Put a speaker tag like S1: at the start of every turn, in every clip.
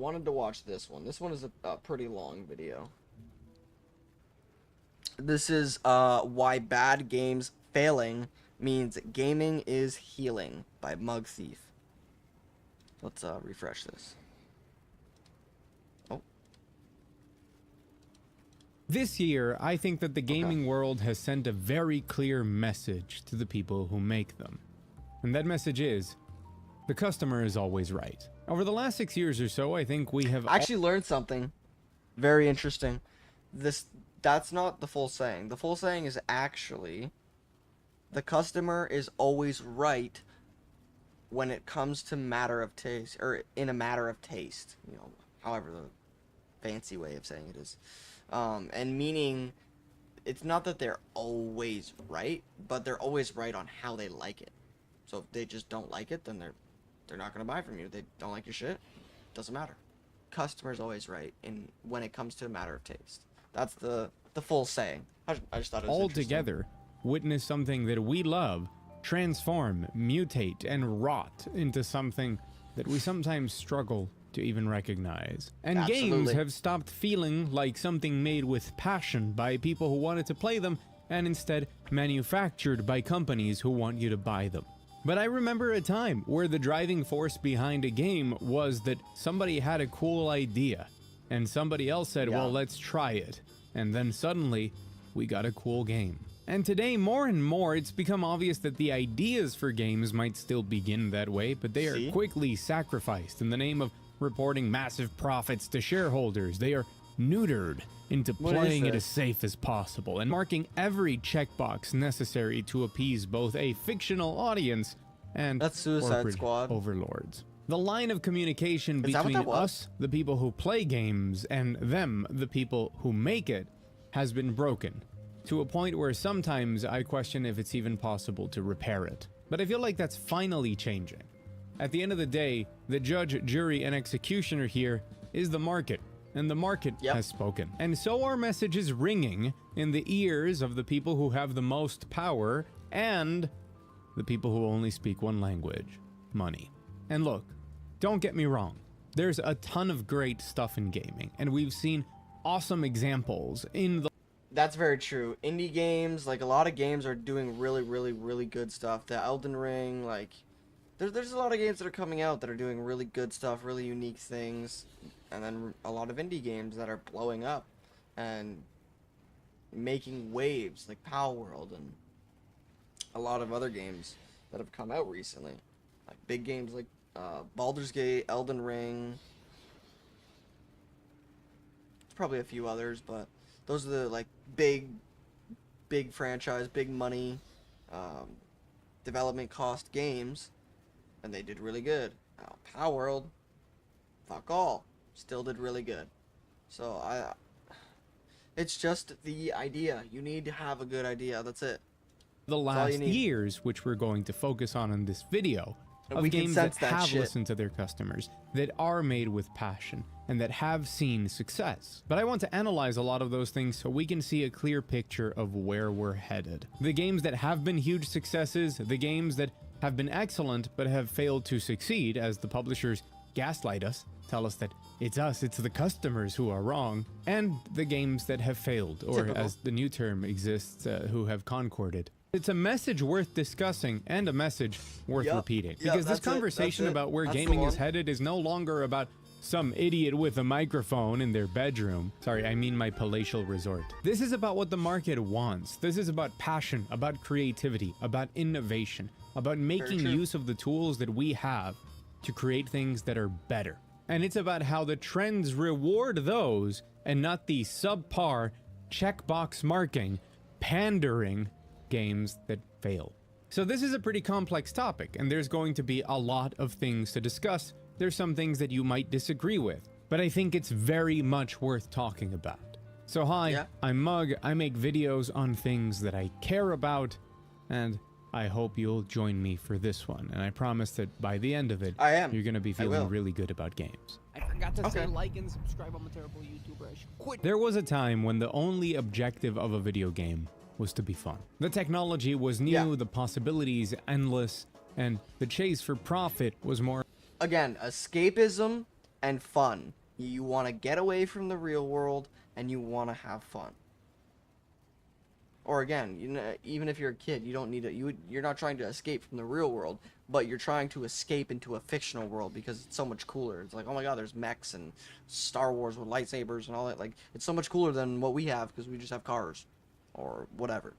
S1: wanted to watch this one. This one is a pretty long video. This is why bad games failing means gaming is healing by Mug Thief. Let's refresh this. Oh.
S2: This year, I think that the gaming world has sent a very clear message to the people who make them. And that message is, the customer is always right. Over the last 6 years or so, I think we have
S1: actually learned something very interesting. That's not the full saying. The full saying is actually, the customer is always right when it comes to matter of taste, or in a matter of taste, you know, however the fancy way of saying it is. And meaning, it's not that they're always right, but they're always right on how they like it. So if they just don't like it, then they're not going to buy from you. They don't like your shit, doesn't matter. Customer's always right when it comes to a matter of taste. That's the full saying. I just thought it was
S2: all together witness something that we love transform, mutate, and rot into something that we sometimes struggle to even recognize. And games have stopped feeling like something made with passion by people who wanted to play them, and instead manufactured by companies who want you to buy them. But I remember a time where the driving force behind a game was that somebody had a cool idea, and somebody else said, well, let's try it. And then suddenly, we got a cool game. And today, more and more, it's become obvious that the ideas for games might still begin that way, but they are quickly sacrificed in the name of reporting massive profits to shareholders. They are neutered into playing it as safe as possible and marking every checkbox necessary to appease both a fictional audience and corporate overlords. The line of communication between us, the people who play games, and them, the people who make it, has been broken, to a point where sometimes I question if it's even possible to repair it. But I feel like that's finally changing. At the end of the day, the judge, jury, and executioner here is the market, and the market has spoken. And so our message is ringing in the ears of the people who have the most power and the people who only speak one language: money. And look, don't get me wrong, there's a ton of great stuff in gaming, and we've seen awesome examples in the...
S1: That's very true. Indie games, like a lot of games are doing really, really, really good stuff. The Elden Ring, like, there's a lot of games that are coming out that are doing really good stuff, really unique things. And then a lot of indie games that are blowing up and making waves, like Power World and a lot of other games that have come out recently. Like big games like Baldur's Gate, Elden Ring. There's probably a few others, but those are the like big franchise, big money, development cost games, and they did really good. Power World, fuck all, still did really good. So it's just the idea. You need to have a good idea. That's it.
S2: The last years, which we're going to focus on in this video, of games that have listened to their customers, that are made with passion, and that have seen success. But I want to analyze a lot of those things so we can see a clear picture of where we're headed. The games that have been huge successes, the games that have been excellent but have failed to succeed as the publishers gaslight us, tell us that it's us, it's the customers who are wrong, and the games that have failed, or as the new term exists, who have concorded. It's a message worth discussing and a message worth repeating, because this conversation about where gaming is headed is no longer about some idiot with a microphone in their bedroom. Sorry, I mean my palatial resort. This is about what the market wants. This is about passion, about creativity, about innovation, about making use of the tools that we have to create things that are better. And it's about how the trends reward those and not the subpar, checkbox marking, pandering games that fail. So this is a pretty complex topic, and there's going to be a lot of things to discuss. There's some things that you might disagree with, but I think it's very much worth talking about. So hi, I'm Mug. I make videos on things that I care about, and I hope you'll join me for this one. And I promise that by the end of it, you're going to be feeling really good about games.
S3: I forgot to say like and subscribe. I'm a terrible YouTuber. I should quit.
S2: There was a time when the only objective of a video game was to be fun. The technology was new, the possibilities endless, and the chase for profit was more...
S1: Again, escapism and fun. You want to get away from the real world and you want to have fun. Or again, you know, even if you're a kid, you don't need to. You're not trying to escape from the real world, but you're trying to escape into a fictional world because it's so much cooler. It's like, oh my god, there's mechs and Star Wars with lightsabers and all that. Like, it's so much cooler than what we have because we just have cars, or whatever.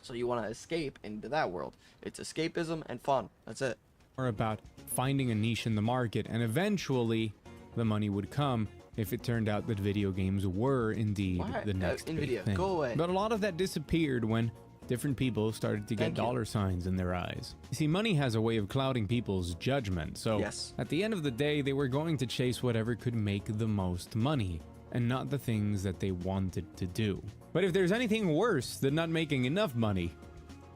S1: So you want to escape into that world. It's escapism and fun. That's it.
S2: Or about finding a niche in the market, and eventually the money would come if it turned out that video games were indeed the next big
S1: Nvidia,
S2: thing.
S1: go away.
S2: But a lot of that disappeared when different people started to get dollar signs in their eyes. You see, money has a way of clouding people's judgment, so at the end of the day, they were going to chase whatever could make the most money, and not the things that they wanted to do. But if there's anything worse than not making enough money,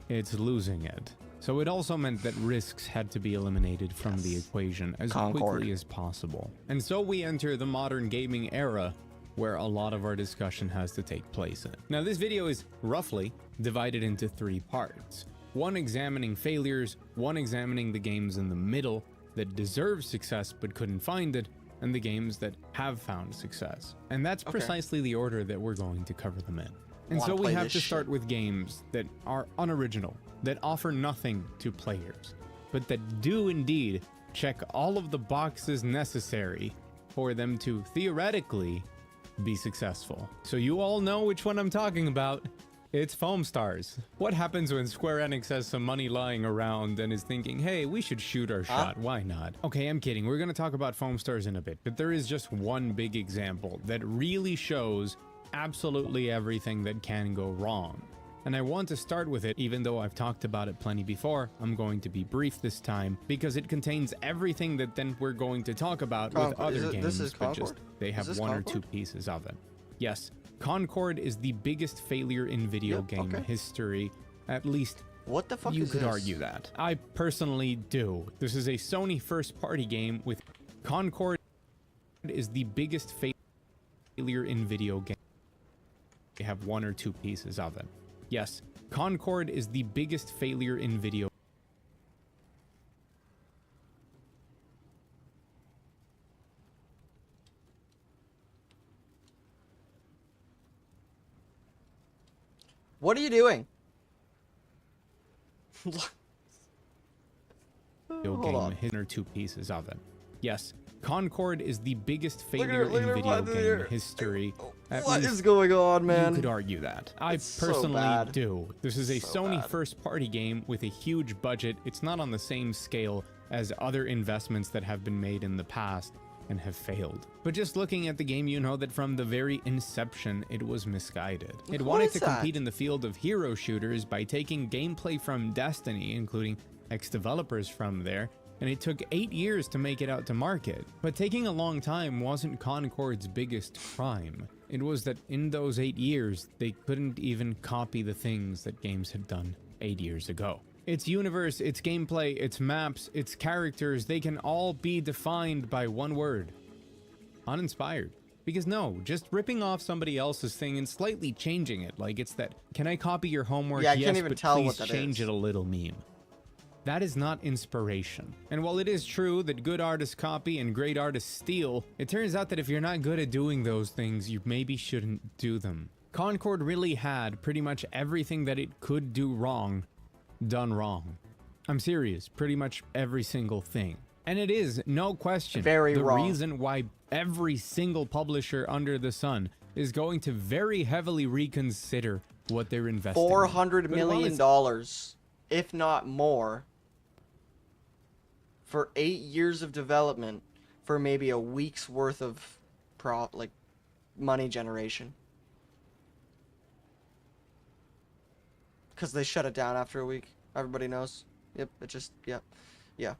S2: it's losing it. So it also meant that risks had to be eliminated from the equation as quickly as possible. And so we enter the modern gaming era, where a lot of our discussion has to take place in. Now, this video is roughly divided into 3 parts. One examining failures, one examining the games in the middle that deserve success but couldn't find it, and the games that have found success. And that's precisely the order that we're going to cover them in. And so we have to start with games that are unoriginal, that offer nothing to players, but that do indeed check all of the boxes necessary for them to theoretically be successful. So you all know which one I'm talking about. It's Foam Stars. What happens when Square Enix has some money lying around and is thinking, hey, we should shoot our shot, why not? Okay, I'm kidding, we're gonna talk about Foam Stars in a bit, but there is just one big example that really shows absolutely everything that can go wrong. And I want to start with it, even though I've talked about it plenty before. I'm going to be brief this time, because it contains everything that then we're going to talk about with other games, but just they have one or two pieces of it. Yes, Concord is the biggest failure in video game history, at least
S1: what the fuck
S2: you
S1: is
S2: could
S1: this?
S2: argue that. I personally do. This is a Sony first-party game with Concord is the biggest failure in video game. They have one or two pieces of it. Yes, Concord is the biggest failure in video.
S1: What are you doing?
S2: Video game, hit or two pieces of it. Yes, Concord is the biggest failure in video game history.
S1: What is going on, man?
S2: You could argue that. I personally do. This is a Sony first-party game with a huge budget. It's not on the same scale as other investments that have been made in the past and have failed. But just looking at the game, you know that from the very inception, it was misguided. It wanted to compete in the field of hero shooters by taking gameplay from Destiny, including ex-developers from there, and it took 8 years to make it out to market. But taking a long time wasn't Concord's biggest crime. It was that in those 8 years, they couldn't even copy the things that games had done 8 years ago. Its universe, its gameplay, its maps, its characters, they can all be defined by one word: uninspired. Because no, just ripping off somebody else's thing and slightly changing it, like it's that, can I copy your homework?
S1: Yeah, I
S2: yes,
S1: can't even
S2: but
S1: tell
S2: please
S1: what that
S2: change
S1: is.
S2: it a little meme. That is not inspiration. And while it is true that good artists copy and great artists steal, it turns out that if you're not good at doing those things, you maybe shouldn't do them. Concord really had pretty much everything that it could do wrong done wrong. I'm serious, pretty much every single thing. And it is, no question, the reason why every single publisher under the sun is going to very heavily reconsider what they're investing in.
S1: $400 million, if not more, for 8 years of development for maybe a week's worth of money generation. Because they shut it down after a week. Everybody knows. Yep, it just, yep. Yeah.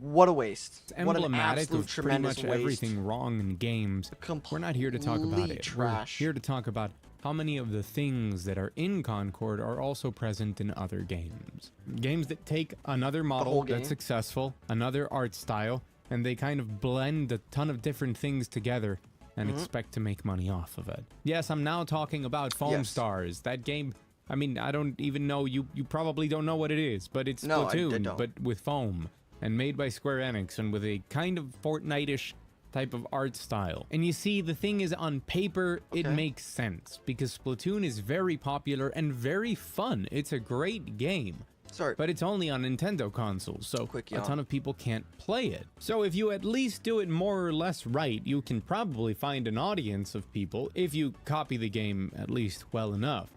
S1: What a waste.
S2: It's emblematic of pretty much everything wrong in games. We're not here to talk about it. We're here to talk about how many of the things that are in Concord are also present in other games. Games that take another model that's successful, another art style, and they kind of blend a ton of different things together and expect to make money off of it. Yes, I'm now talking about Foam Stars. That game, I mean, I don't even know, you probably don't know what it is, but it's Splatoon, but with foam. and made by Square Enix and with a kind of Fortnite-ish type of art style. And you see, the thing is, on paper, it makes sense because Splatoon is very popular and very fun. It's a great game.
S1: Sorry.
S2: But it's only on Nintendo consoles, so a ton of people can't play it. So if you at least do it more or less right, you can probably find an audience of people if you copy the game at least well enough.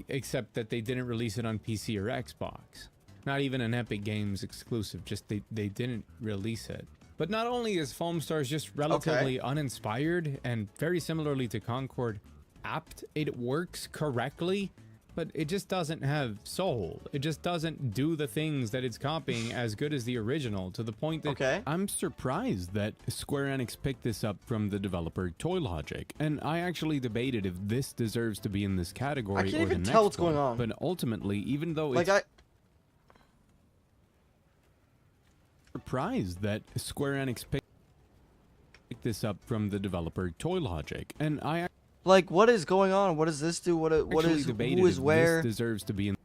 S2: Except that they didn't release it on PC or Xbox. Not even an Epic Games exclusive, just they didn't release it. But not only is Foam Stars just relatively uninspired and very similarly to Concord apt, it works correctly, but it just doesn't have soul. It just doesn't do the things that it's copying as good as the original, to the point that I'm surprised that Square Enix picked this up from the developer Toy Logic. And I actually debated if this deserves to be in this category or the next one. I can't even tell what's going on. But ultimately, even though it's surprised that Square Enix picked this up from the developer Toy Logic. And I
S1: like, what is going on? What does this do? What is who is where?
S2: This deserves to be in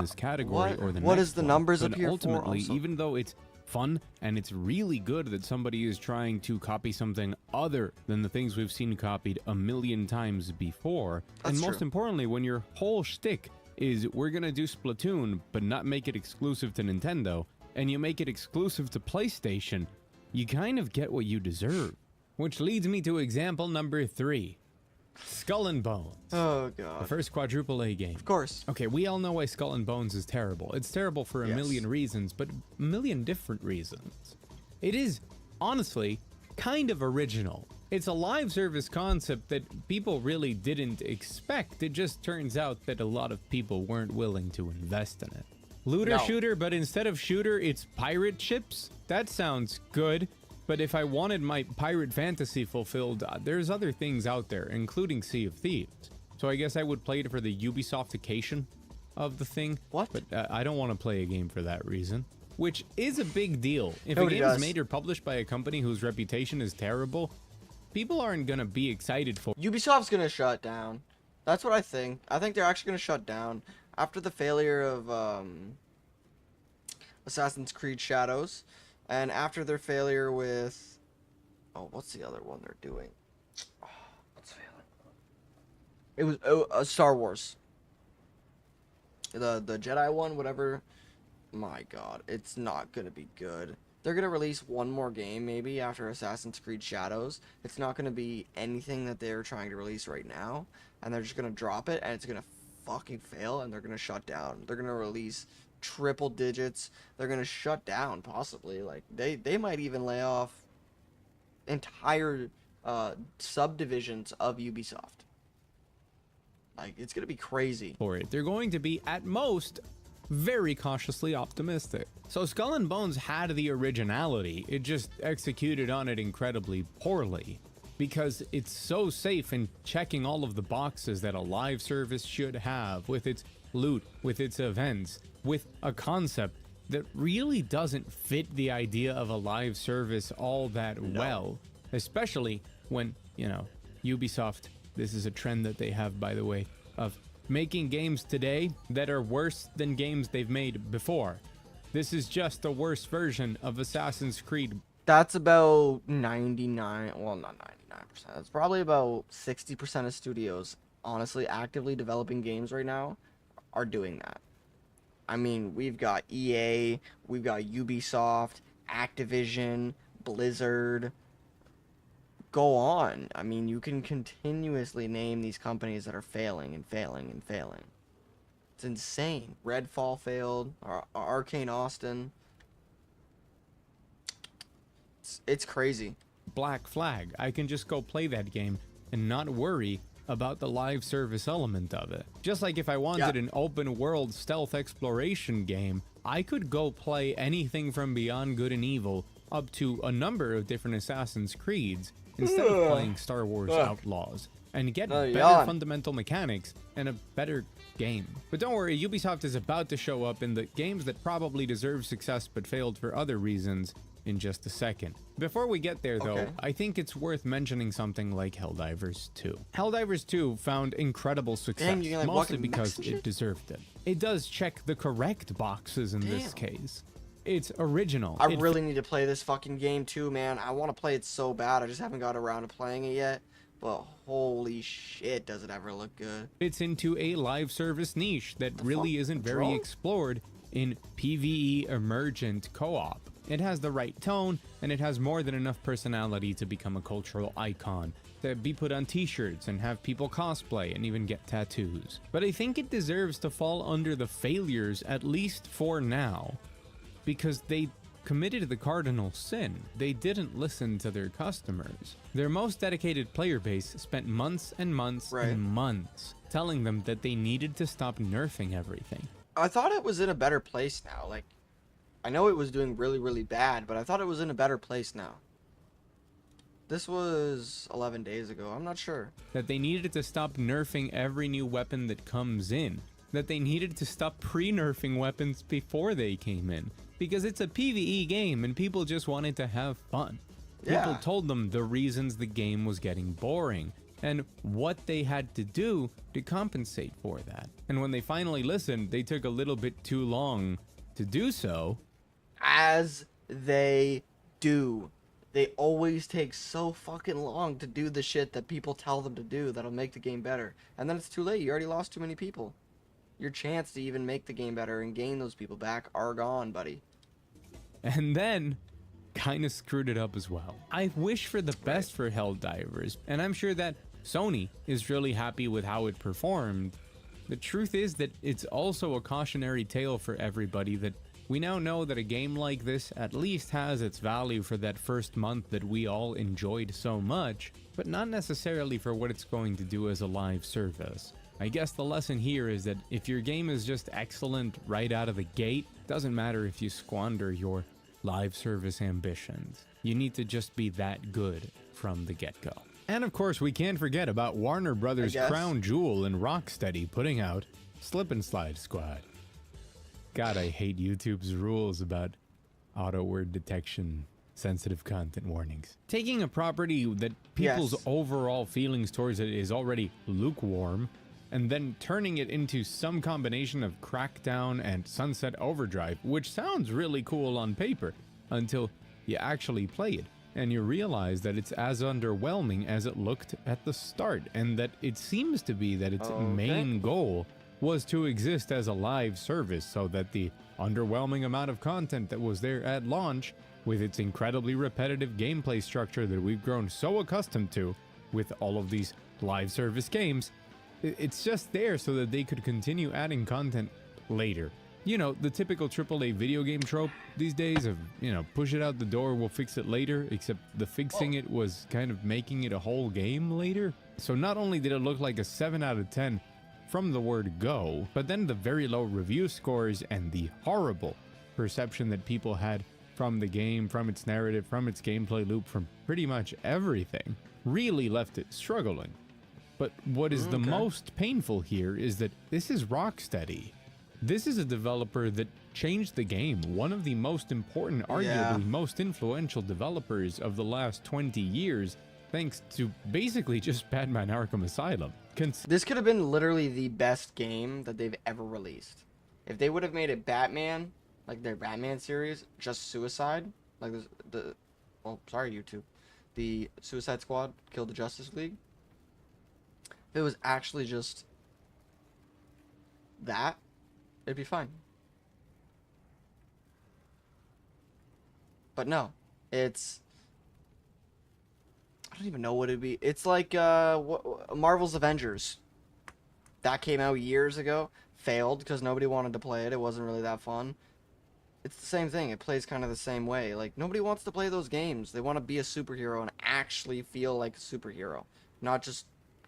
S2: this category or the next one.
S1: What is the numbers
S2: but
S1: up here
S2: ultimately,
S1: for?
S2: even though it's fun and it's really good that somebody is trying to copy something other than the things we've seen copied a million times before, and most importantly, when your whole shtick is we're gonna do Splatoon but not make it exclusive to Nintendo, and you make it exclusive to PlayStation, you kind of get what you deserve. Which leads me to example number 3. Skull and Bones.
S1: Oh god.
S2: The first quadruple A game.
S1: Of course.
S2: Okay, we all know why Skull and Bones is terrible. It's terrible for a million reasons, but a million different reasons. It is, honestly, kind of original. It's a live service concept that people really didn't expect. It just turns out that a lot of people weren't willing to invest in it. Looter shooter, but instead of shooter, it's pirate ships? That sounds good. But if I wanted my pirate fantasy fulfilled, there's other things out there, including Sea of Thieves. So I guess I would play it for the Ubisoftication of the thing.
S1: What?
S2: But I don't want to play a game for that reason. Which is a big deal. If a game is made or published by a company whose reputation is terrible, people aren't going to be excited for it.
S1: Ubisoft's going to shut down. That's what I think. I think they're actually going to shut down. After the failure of Assassin's Creed Shadows, and after their failure with... Oh, what's the other one they're doing? Oh, what's failing? It was Star Wars. The Jedi one, whatever. My god, it's not going to be good. They're going to release one more game, maybe, after Assassin's Creed Shadows. It's not going to be anything that they're trying to release right now. And they're just going to drop it, and it's going to fucking fail, and they're going to shut down. They're going to release triple digits. They're going to shut down, possibly. Like, they might even lay off entire subdivisions of Ubisoft. Like, it's going to be crazy.
S2: For it. They're going to be, at most, very cautiously optimistic. So Skull and Bones had the originality, it just executed on it incredibly poorly. Because it's so safe in checking all of the boxes that a live service should have, with its loot, with its events, with a concept that really doesn't fit the idea of a live service all that well. Especially when, you know, Ubisoft, this is a trend that they have, by the way, of making games today that are worse than games they've made before. This is just a worse version of Assassin's Creed. That's
S1: about 99, well, not 99%. It's probably about 60% of studios, honestly, actively developing games right now are doing that. I mean, we've got EA, we've got Ubisoft, Activision, Blizzard. Go on. I mean, you can continuously name these companies that are failing and failing and failing. It's insane. Redfall failed. Arcane Austin. It's crazy.
S2: Black Flag. I can just go play that game and not worry about the live service element of it. Just like if I wanted an open world stealth exploration game, I could go play anything from Beyond Good and Evil up to a number of different Assassin's Creeds instead of playing Star Wars Outlaws and get better fundamental mechanics and a better game. But don't worry, Ubisoft is about to show up in the games that probably deserve success but failed for other reasons. in just a second. Before we get there though,
S1: Okay.
S2: I think it's worth mentioning something like Helldivers 2. Helldivers 2 found incredible success,
S1: Damn, you can, like, walk
S2: mostly
S1: in
S2: because
S1: mechs and
S2: it
S1: shit?
S2: deserved it. It does check the correct boxes in this
S1: Damn.
S2: case. It's original.
S1: I
S2: It
S1: really need to play this fucking game too, man. I want to play it so bad. I just haven't got around to playing it yet. But holy shit, does it ever look good.
S2: fits into a live service niche that really
S1: fuck?
S2: isn't
S1: What's
S2: very
S1: wrong?
S2: explored in PvE emergent co-op. It has the right tone, and it has more than enough personality to become a cultural icon, to be put on t-shirts and have people cosplay and even get tattoos. But I think it deserves to fall under the failures, at least for now, because they committed the cardinal sin. They didn't listen to their customers. Their most dedicated player base spent months and months
S1: Right.
S2: and months telling them that they needed to stop nerfing everything.
S1: I thought it was in a better place now. Like, I know it was doing really, really bad, but I thought it was in a better place now. This was 11 days ago. I'm not sure.
S2: That they needed to stop nerfing every new weapon that comes in. That they needed to stop pre-nerfing weapons before they came in. Because it's a PvE game and people just wanted to have fun. People
S1: Yeah.
S2: told them the reasons the game was getting boring and what they had to do to compensate for that. And when they finally listened, they took a little bit too long to do so.
S1: As they do. They always take so fucking long to do the shit that people tell them to do that'll make the game better. And then it's too late. You already lost too many people. Your chance to even make the game better and gain those people back are gone, buddy.
S2: And then kind of screwed it up as well. I wish for the best for Helldivers, and I'm sure that Sony is really happy with how it performed. The truth is that it's also a cautionary tale for everybody that we now know that a game like this at least has its value for that first month that we all enjoyed so much, but not necessarily for what it's going to do as a live service. I guess the lesson here is that if your game is just excellent right out of the gate, doesn't matter if you squander your live service ambitions. You need to just be that good from the get-go. And of course, we can't forget about Warner Brothers'
S1: guess.
S2: crown jewel and Rocksteady putting out Slip and Slide Squad. God, I hate YouTube's rules about auto word detection, sensitive content warnings. Taking a property that people's
S1: Yes.
S2: overall feelings towards it is already lukewarm, and then turning it into some combination of Crackdown and Sunset Overdrive, which sounds really cool on paper, until you actually play it, and you realize that it's as underwhelming as it looked at the start, and that it seems to be that its main goal was to exist as a live service, so that the underwhelming amount of content that was there at launch, with its incredibly repetitive gameplay structure that we've grown so accustomed to with all of these live service games, it's just there so that they could continue adding content later. You know, the typical AAA video game trope these days of, you know, push it out the door, we'll fix it later, except the fixing it was kind of making it a whole game later. So not only did it look like a 7 out of 10 from the word go, but then the very low review scores and the horrible perception that people had from the game, from its narrative, from its gameplay loop, from pretty much everything, really left it struggling. But what is the most painful here is that this is Rocksteady. This is a developer that changed the game, one of the most important, arguably most influential developers of the last 20 years, thanks to basically just Batman Arkham Asylum.
S1: This could have been literally the best game that they've ever released. If they would have made it Batman, like their Batman series, just Suicide, like well, sorry YouTube, the Suicide Squad killed the Justice League. If it was actually just that, it'd be fine. But no, it's, I don't even know what it'd be. It's like Marvel's Avengers. That came out years ago, failed because nobody wanted to play it. It wasn't really that fun. It's the same thing. It plays kind of the same way. Like, nobody wants to play those games. They want to be a superhero and actually feel like a superhero, not just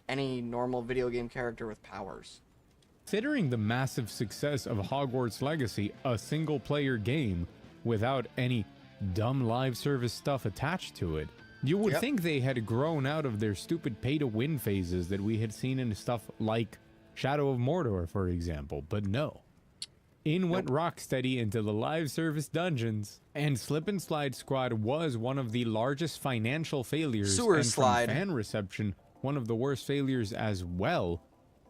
S1: any normal video game character with powers.
S2: Considering the massive success of Hogwarts Legacy, a single-player game without any dumb live service stuff attached to it, you would think they had grown out of their stupid pay-to-win phases that we had seen in stuff like Shadow of Mordor, for example, but no. In went Rocksteady into the live service dungeons, and Slip and Slide Squad was one of the largest financial failures,
S1: Sewer
S2: and
S1: slide.
S2: from fan reception, one of the worst failures as well,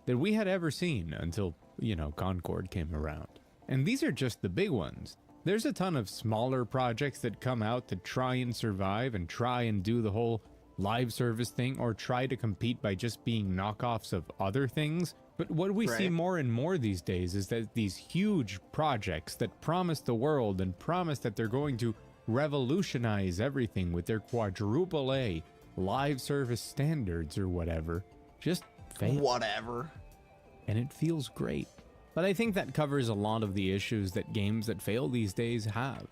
S2: that we had ever seen until, you know, Concord came around. And these are just the big ones. There's a ton of smaller projects that come out to try and survive and try and do the whole live service thing, or try to compete by just being knockoffs of other things. But what we see more and more these days is that these huge projects that promise the world and promise that they're going to revolutionize everything with their quadruple A live service standards or whatever, just fail.
S1: Whatever.
S2: And it feels great. But I think that covers a lot of the issues that games that fail these days have.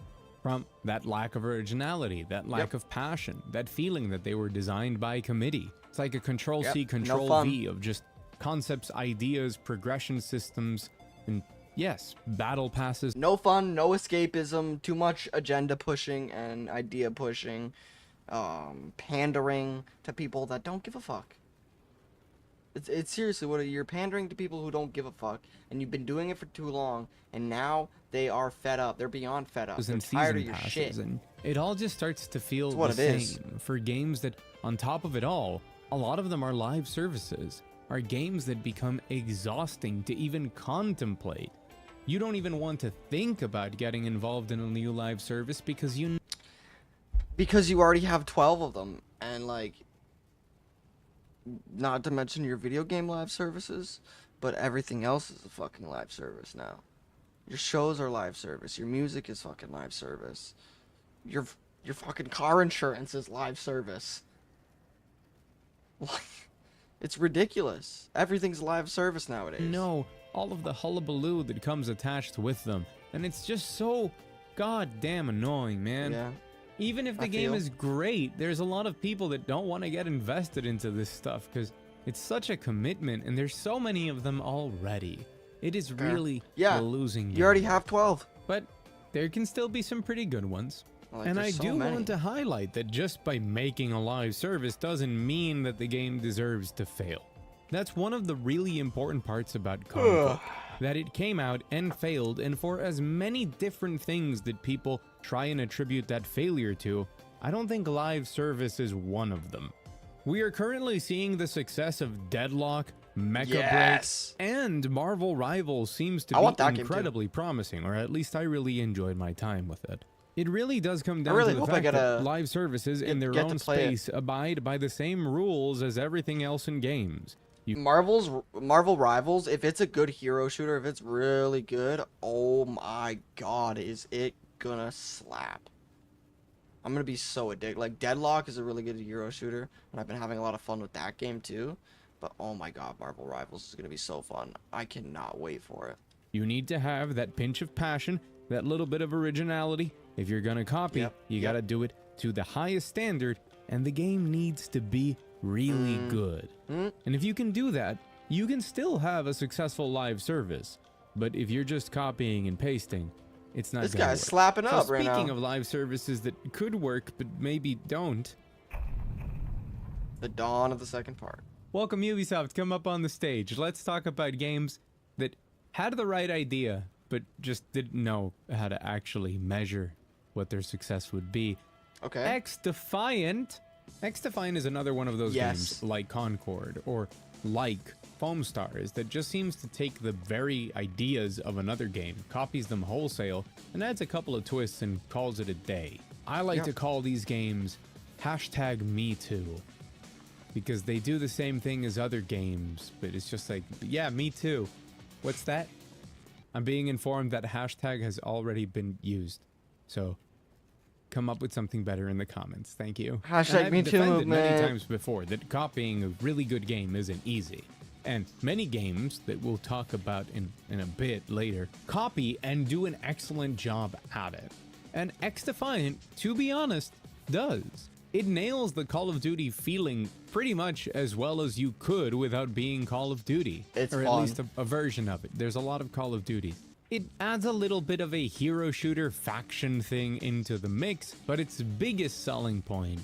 S2: From that lack of originality, that lack of passion, that feeling that they were designed by committee. It's like a Control-C, Control-V of just concepts, ideas, progression systems, and yes, battle passes.
S1: No fun, no escapism, too much agenda pushing and idea pushing, pandering to people that don't give a fuck. It's seriously what you're pandering to people who don't give a fuck, and you've been doing it for too long, and now they are fed up. They're beyond fed up. They're tired of your shit.
S2: And it all just starts to feel
S1: That's what
S2: the
S1: it
S2: same
S1: is.
S2: for games that, on top of it all, a lot of them are live services, are games that become exhausting to even contemplate. You don't even want to think about getting involved in a new live service because you
S1: already have 12 of them, and like, not to mention your video game live services, but everything else is a fucking live service now. Your shows are live service. Your music is fucking live service. Your fucking car insurance is live service. Like, it's ridiculous. Everything's live service nowadays.
S2: know all of the hullabaloo that comes attached with them, and it's just so goddamn annoying, man.
S1: Yeah.
S2: Even if the game is great, there's a lot of people that don't want to get invested into this stuff because it's such a commitment, and there's so many of them already. It is really a losing game.
S1: You already have 12.
S2: But there can still be some pretty good ones.
S1: Like,
S2: And I
S1: there's so
S2: do
S1: many.
S2: want to highlight that just by making a live service doesn't mean that the game deserves to fail. That's one of the really important parts about Concord, that it came out and failed, and for as many different things that people try and attribute that failure to, I don't think live service is one of them. We are currently seeing the success of Deadlock, Mecha
S1: Yes.
S2: Break, and Marvel Rivals seems to
S1: want that
S2: be
S1: game too.
S2: incredibly promising, or at least I really enjoyed my time with it. It really does come down
S1: really
S2: to the
S1: hope I
S2: fact
S1: get
S2: that
S1: a-
S2: live services in their
S1: get to
S2: own
S1: play it.
S2: space abide by the same rules as everything else in games.
S1: Marvel Rivals, if it's a good hero shooter, if it's really good, oh my god, is it gonna slap. I'm gonna be so addicted. Like, Deadlock is a really good hero shooter, and I've been having a lot of fun with that game too. But oh my god, Marvel Rivals is gonna be so fun. I cannot wait for it.
S2: You need to have that pinch of passion, that little bit of originality. If you're gonna copy, you gotta do it to the highest standard, and the game needs to be really good. And if you can do that, you can still have a successful live service. But if you're just copying and pasting, it's not
S1: This
S2: gonna
S1: guy's
S2: work.
S1: slapping up right now.
S2: Speaking of live services that could work but maybe don't,
S1: The dawn of the second part.
S2: welcome Ubisoft, come up on the stage. Let's talk about games that had the right idea, but just didn't know how to actually measure what their success would be.
S1: Okay.
S2: X-Defiant. X-Defiant is another one of those
S1: Yes.
S2: games like Concord or like Foam Stars that just seems to take the very ideas of another game, copies them wholesale, and adds a couple of twists and calls it a day. I like to call these games #MeToo because they do the same thing as other games, but it's just like, yeah, me too. What's that? I'm being informed that hashtag has already been used. So come up with something better in the comments. Thank you.
S1: Hashtag
S2: And
S1: me
S2: I've
S1: too,
S2: defended many
S1: man.
S2: times before that copying a really good game isn't easy. And many games that we'll talk about in a bit later copy and do an excellent job at it. And X-Defiant, to be honest, does. It nails the Call of Duty feeling pretty much as well as you could without being Call of Duty.
S1: It's
S2: or at
S1: fun.
S2: least a version of it. There's a lot of Call of Duty. It adds a little bit of a hero shooter faction thing into the mix, but its biggest selling point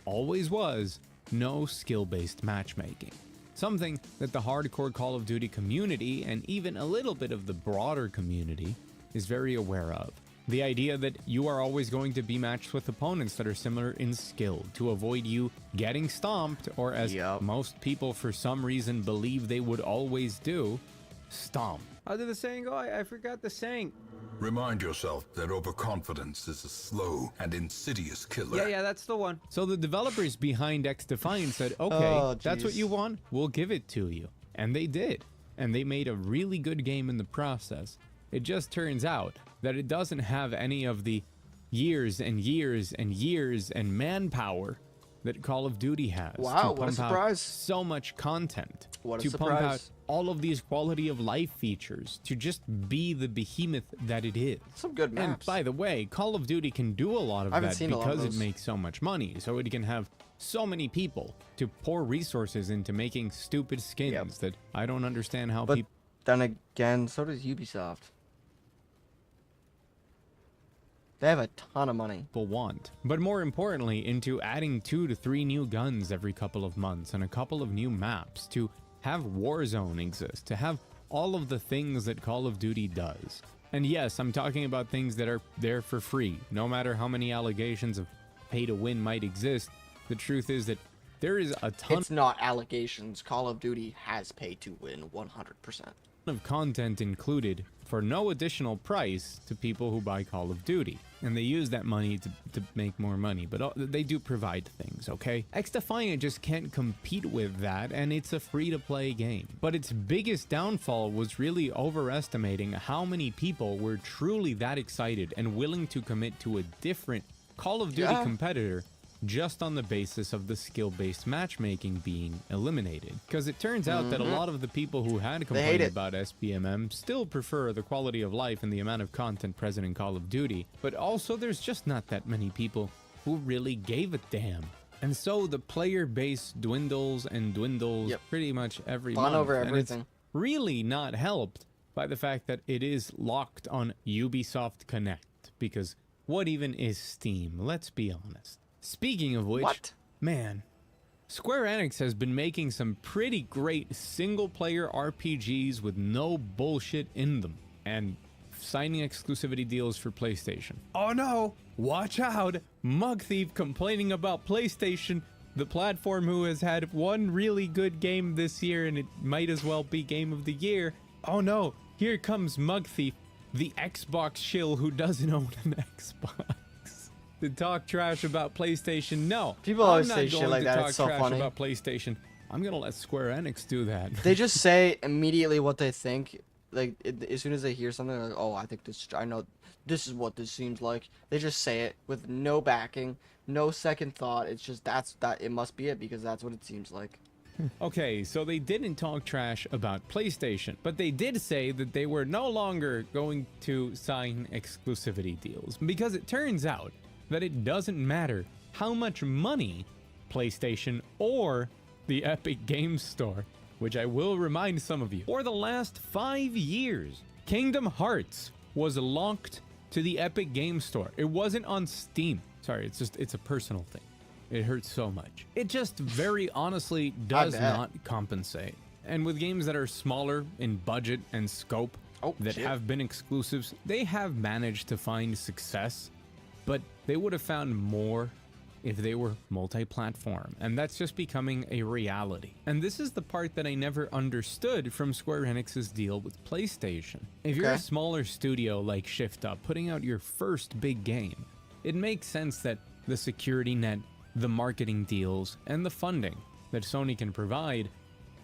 S2: always was no skill-based matchmaking. something that the hardcore Call of Duty community and even a little bit of the broader community is very aware of. The idea that you are always going to be matched with opponents that are similar in skill to avoid you getting stomped, or as most people for some reason believe they would always do, stomp.
S4: How did the saying go? I forgot the saying.
S5: Remind yourself that overconfidence is a slow and insidious killer.
S4: Yeah, that's the one.
S2: So the developers behind XDefiant said, okay, that's what you want, we'll give it to you. And they did. And they made a really good game in the process. It just turns out that it doesn't have any of the years and years and years and manpower that Call of Duty has.
S1: Wow,
S2: to
S1: what a
S2: pump out
S1: surprise.
S2: so much content.
S1: What a
S2: to
S1: surprise.
S2: pump out all of these quality of life features, to just be the behemoth that it is.
S1: Some good maps.
S2: And by the way, Call of Duty can do a lot of that because it makes so much money. So it can have so many people to pour resources into making stupid skins that I don't understand how people...
S1: Then again, so does Ubisoft. They have a ton of money.
S2: Want. But more importantly, into adding 2 to 3 new guns every couple of months and a couple of new maps, to have Warzone exist, to have all of the things that Call of Duty does. And yes, I'm talking about things that are there for free. No matter how many allegations of pay to win might exist, the truth is that there is a ton...
S1: It's not allegations. Call of Duty has pay to win 100%.
S2: ...of content included for no additional price to people who buy Call of Duty. And they use that money to make more money, but they do provide things, okay? XDefiant just can't compete with that, and it's a free-to-play game. But its biggest downfall was really overestimating how many people were truly that excited and willing to commit to a different Call of Duty competitor just on the basis of the skill-based matchmaking being eliminated. Because it turns out that a lot of the people who had complained about SBMM still prefer the quality of life and the amount of content present in Call of Duty, but also there's just not that many people who really gave a damn. And so the player base dwindles and dwindles pretty much every month.
S1: Over everything.
S2: And it's really not helped by the fact that it is locked on Ubisoft Connect, because what even is Steam? Let's be honest. Speaking of which, man, Square Enix has been making some pretty great single-player RPGs with no bullshit in them, and signing exclusivity deals for PlayStation. Oh no, watch out! Mug Thief complaining about PlayStation, the platform who has had one really good game this year and it might as well be Game of the Year. Oh no, here comes Mug Thief, the Xbox shill who doesn't own an Xbox. To talk trash about PlayStation. No,
S1: people always say shit like that. It's so funny.
S2: I'm not going to talk trash about PlayStation. I'm gonna let Square Enix do that.
S1: They just say immediately what they think. Like as soon as they hear something, they're like, "Oh, I think this. I know this is what this seems like." They just say it with no backing, no second thought. It's just that. It must be it because that's what it seems like.
S2: Okay, so they didn't talk trash about PlayStation, but they did say that they were no longer going to sign exclusivity deals, because it turns out that it doesn't matter how much money PlayStation or the Epic Games Store, which I will remind some of you, for the last 5 years, Kingdom Hearts was locked to the Epic Games Store. It wasn't on Steam. Sorry, it's a personal thing. It hurts so much. It just very honestly does not compensate. And with games that are smaller in budget and scope that have been exclusives, they have managed to find success, but they would have found more if they were multi-platform, and that's just becoming a reality. And this is the part that I never understood from Square Enix's deal with PlayStation. If you're a smaller studio like Shift Up putting out your first big game, it makes sense that the security net, the marketing deals, and the funding that Sony can provide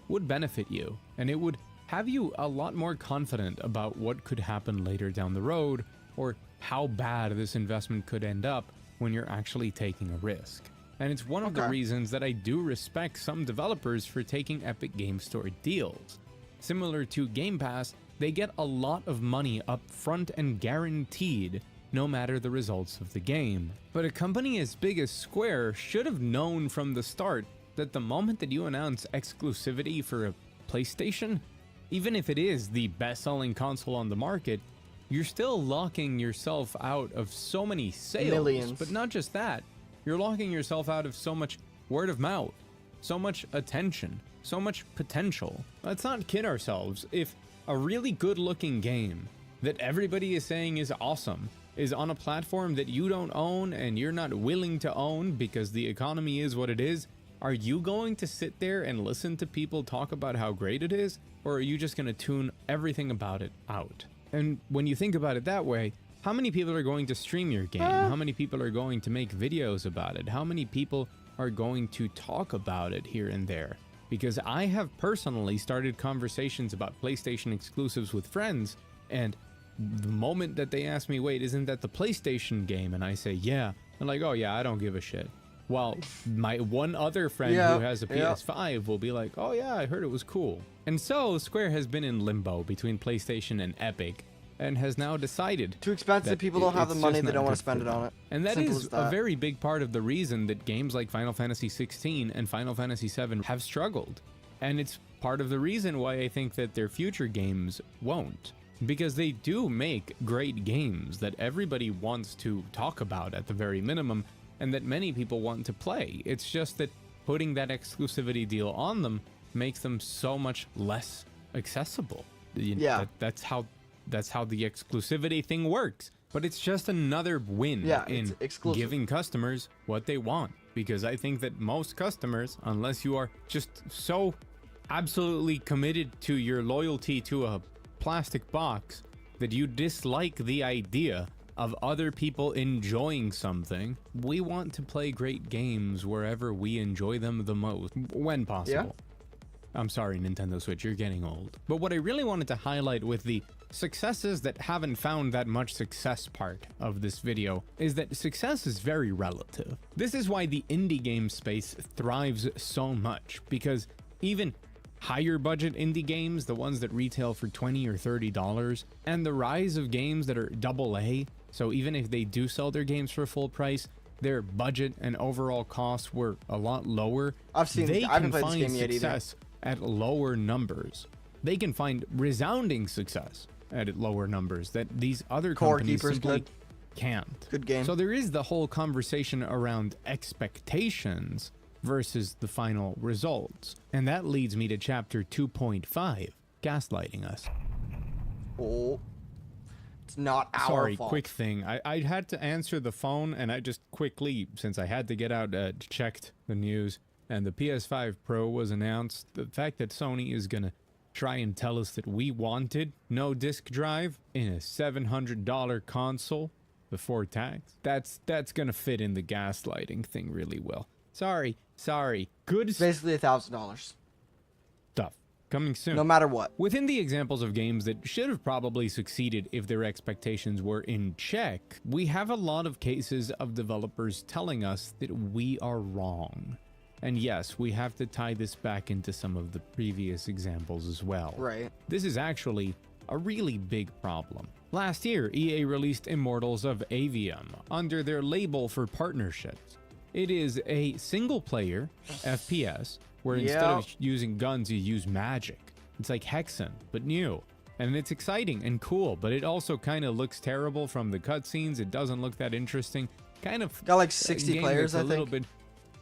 S2: would benefit you, and it would have you a lot more confident about what could happen later down the road, or how bad this investment could end up when you're actually taking a risk. And it's one of the reasons that I do respect some developers for taking Epic Game Store deals. Similar to Game Pass, they get a lot of money up front and guaranteed, no matter the results of the game. But a company as big as Square should have known from the start that the moment that you announce exclusivity for a PlayStation, even if it is the best-selling console on the market, you're still locking yourself out of so many sales.
S1: Millions.
S2: But not just that, you're locking yourself out of so much word of mouth, so much attention, so much potential. Let's not kid ourselves. If a really good looking game that everybody is saying is awesome is on a platform that you don't own and you're not willing to own because the economy is what it is, are you going to sit there and listen to people talk about how great it is? Or are you just going to tune everything about it out? And when you think about it that way, how many people are going to stream your game? How many people are going to make videos about it? How many people are going to talk about it here and there? Because I have personally started conversations about PlayStation exclusives with friends, and the moment that they ask me, wait, isn't that the PlayStation game? And I say, yeah. I'm like, oh yeah, I don't give a shit. While my one other friend who has a PS5 will be like, oh yeah, I heard it was cool. And so Square has been in limbo between PlayStation and Epic, and has now decided
S1: too expensive. People don't have the money. They don't want to spend it on it.
S2: And that is a very big part of the reason that games like Final Fantasy 16 and Final Fantasy 7 have struggled. And it's part of the reason why I think that their future games won't. Because they do make great games that everybody wants to talk about at the very minimum, and that many people want to play. It's just that putting that exclusivity deal on them makes them so much less accessible. That's how the exclusivity thing works. But it's just another win in giving customers what they want. Because I think that most customers, unless you are just so absolutely committed to your loyalty to a plastic box that you dislike the idea of other people enjoying something, we want to play great games wherever we enjoy them the most, when possible. I'm sorry, Nintendo Switch, you're getting old. But what I really wanted to highlight with the successes that haven't found that much success part of this video is that success is very relative. This is why the indie game space thrives so much, because even higher budget indie games, the ones that retail for $20 or $30, and the rise of games that are AA, so even if they do sell their games for full price, their budget and overall costs were a lot lower. I haven't played this game yet either. At lower numbers. They can find resounding success at lower numbers that these other companies simply can't.
S1: Good game.
S2: So there is the whole conversation around expectations versus the final results. And that leads me to chapter 2.5, gaslighting us.
S1: Oh, it's not our
S2: Sorry,
S1: fault.
S2: quick thing. I had to answer the phone, and I just quickly, since I had to get out, checked the news, and the PS5 Pro was announced. The fact that Sony is gonna try and tell us that we wanted no disk drive in a $700 console before tax, that's gonna fit in the gaslighting thing really well. Sorry. Good
S1: It's basically $1,000
S2: stuff coming soon.
S1: no matter what.
S2: Within the examples of games that should have probably succeeded if their expectations were in check, we have a lot of cases of developers telling us that we are wrong. And yes, we have to tie this back into some of the previous examples as well.
S1: Right.
S2: This is actually a really big problem. Last year, EA released Immortals of Avium under their label for partnerships. It is a single-player FPS where instead of using guns, you use magic. It's like Hexen, but new. And it's exciting and cool, but it also kind of looks terrible from the cutscenes. It doesn't look that interesting. Kind of
S1: got like 60 players, I think. A little bit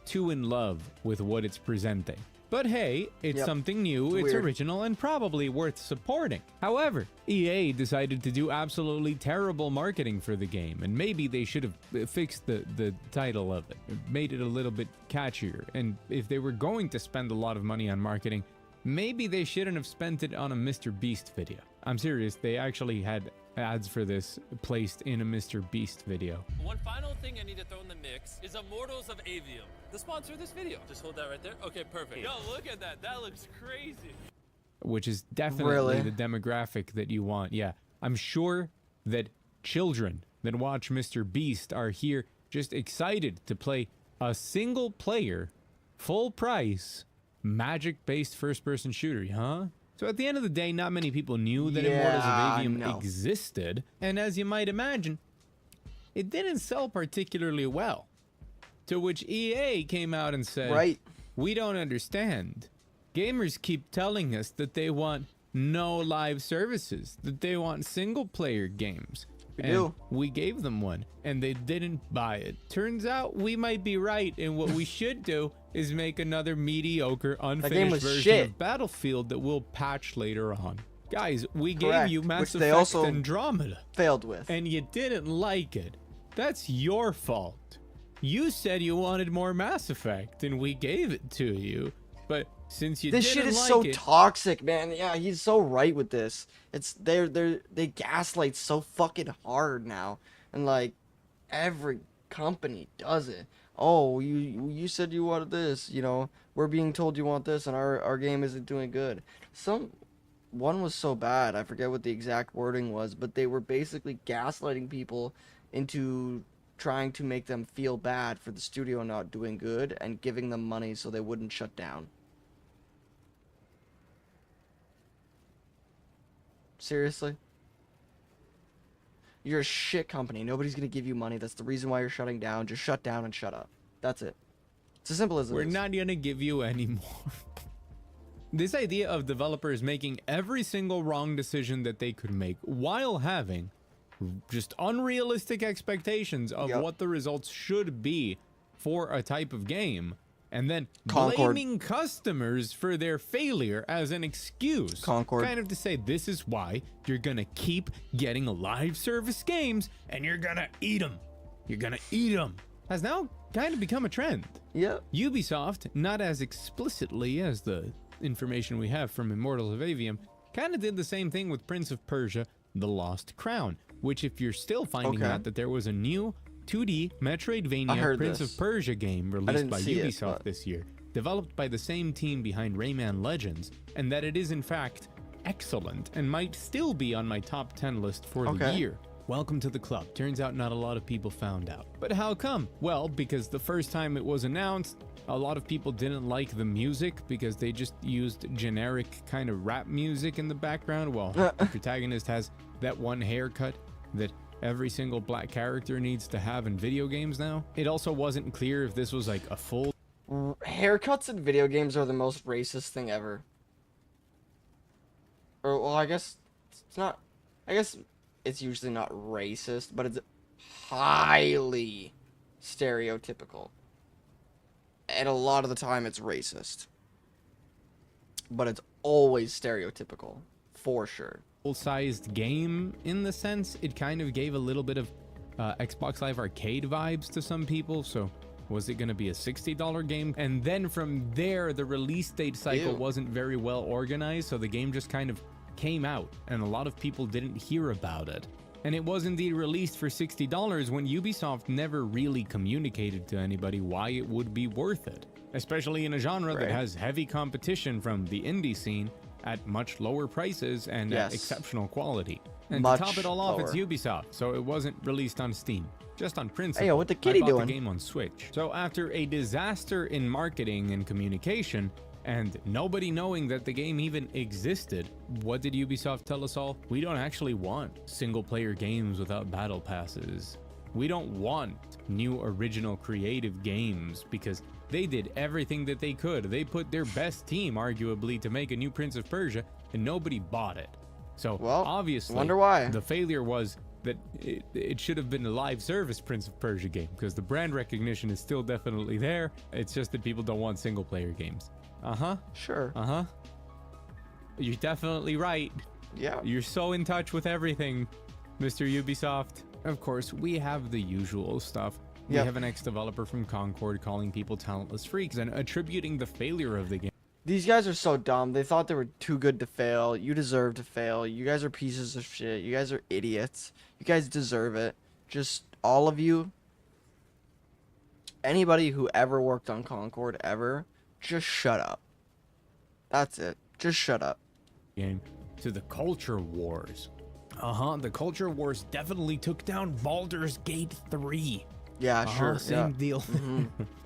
S2: too in love with what it's presenting. But hey, it's something new, it's original, and probably worth supporting. However, EA decided to do absolutely terrible marketing for the game, and maybe they should have fixed the title of it, made it a little bit catchier. And if they were going to spend a lot of money on marketing, maybe they shouldn't have spent it on a Mr. Beast video. I'm serious, they actually had ads for this placed in a Mr. Beast video.
S6: One final thing I need to throw in the mix is Immortals of Avium, the sponsor of this video. Just hold that right there. Okay, perfect. Yo, look at that. That looks crazy.
S2: Which is definitely the demographic that you want. Yeah, I'm sure that children that watch Mr. Beast are here just excited to play a single player, full price, magic-based first-person shooter, huh? So at the end of the day, not many people knew that Immortals of Avium existed, and as you might imagine, it didn't sell particularly well. To which EA came out and said, we don't understand. Gamers keep telling us that they want no live services, that they want single-player games.
S1: We
S2: And
S1: do.
S2: we gave them one, and they didn't buy it. Turns out we might be right, and what we should do is make another mediocre,
S1: game
S2: unfinished
S1: was
S2: version
S1: shit.
S2: of Battlefield that we'll patch later on. Guys, we
S1: Correct,
S2: gave you Mass
S1: which they
S2: Effect
S1: also
S2: Andromeda,
S1: failed with.
S2: and you didn't like it. That's your fault. You said you wanted more Mass Effect, and we gave it to you. But since you
S1: This
S2: didn't
S1: shit is
S2: like
S1: so
S2: it,
S1: toxic, man. Yeah, he's so right with this. It's they gaslight so fucking hard now, and like every company does it. Oh, you said you wanted this, you know. We're being told you want this, and our game isn't doing good. One was so bad, I forget what the exact wording was, but they were basically gaslighting people into trying to make them feel bad for the studio not doing good and giving them money so they wouldn't shut down. Seriously? You're a shit company. Nobody's gonna give you money. That's the reason why you're shutting down. Just shut down and shut up. That's it. It's as simple as it
S2: we're
S1: is.
S2: not gonna give you any more. This idea of developers making every single wrong decision that they could make while having just unrealistic expectations of
S1: Yep.
S2: what the results should be for a type of game, and then
S1: Concord.
S2: blaming customers for their failure as an excuse.
S1: Concord.
S2: Kind of to say, this is why you're gonna keep getting live service games, and you're gonna eat them. You're gonna eat them. Has now kind of become a trend.
S1: Yep.
S2: Ubisoft, not as explicitly as the information we have from Immortals of Avium, kind of did the same thing with Prince of Persia: The Lost Crown, which, if you're still finding
S1: Okay.
S2: out that there was a new 2D
S1: I
S2: Metroidvania
S1: heard
S2: Prince
S1: this.
S2: of Persia game released
S1: didn't
S2: by
S1: see it,
S2: Ubisoft
S1: but-
S2: this year, developed by the same team behind Rayman Legends, and that it is in fact excellent and might still be on my top 10 list for the
S1: Okay.
S2: year. Welcome to the club. Turns out not a lot of people found out. But how come? Well, because the first time it was announced, a lot of people didn't like the music because they just used generic kind of rap music in the background while the protagonist has that one haircut that every single black character needs to have in video games now. It also wasn't clear if this was like a full
S1: Haircuts in video games are the most racist thing ever. Or, well, I guess it's not. I guess it's usually not racist, but it's highly stereotypical. And a lot of the time it's racist. But it's always stereotypical, for sure.
S2: full-sized game in the sense. It kind of gave a little bit of Xbox Live Arcade vibes to some people. So was it going to be a $60 game? And then from there, the release date cycle
S1: Ew.
S2: wasn't very well organized, so the game just kind of came out and a lot of people didn't hear about it. And it was indeed released for $60 when Ubisoft never really communicated to anybody why it would be worth it, especially in a genre that
S1: Right.
S2: has heavy competition from the indie scene at much lower prices and at
S1: Yes.
S2: exceptional quality. And
S1: Much
S2: to top it all off, it's
S1: lower.
S2: Ubisoft, so it wasn't released on Steam. Just on principle.
S1: Hey, yo, what the
S2: I
S1: kitty
S2: bought
S1: doing?
S2: the game on Switch. So after a disaster in marketing and communication, and nobody knowing that the game even existed, what did Ubisoft tell us all? We don't actually want single-player games without battle passes. We don't want new original creative games because they did everything that they could. They put their best team, arguably, to make a new Prince of Persia, and nobody bought it. So
S1: Well,
S2: obviously,
S1: wonder why.
S2: the failure was that it should have been a live service Prince of Persia game because the brand recognition is still definitely there. It's just that people don't want single-player games.
S1: Sure.
S2: You're definitely right.
S1: Yeah.
S2: You're so in touch with everything, Mr. Ubisoft. Of course, we have the usual stuff. We
S1: Yep.
S2: have an ex-developer from Concord calling people talentless freaks and attributing the failure of the game
S1: These guys are so dumb. They thought they were too good to fail. You deserve to fail. You guys are pieces of shit. You guys are idiots. You guys deserve it. Just all of you. Anybody who ever worked on Concord ever, just shut up. That's it. Just shut up.
S2: game to the culture wars. The culture wars definitely took down Baldur's Gate 3.
S1: Yeah, sure.
S2: Same
S1: Yeah.
S2: deal.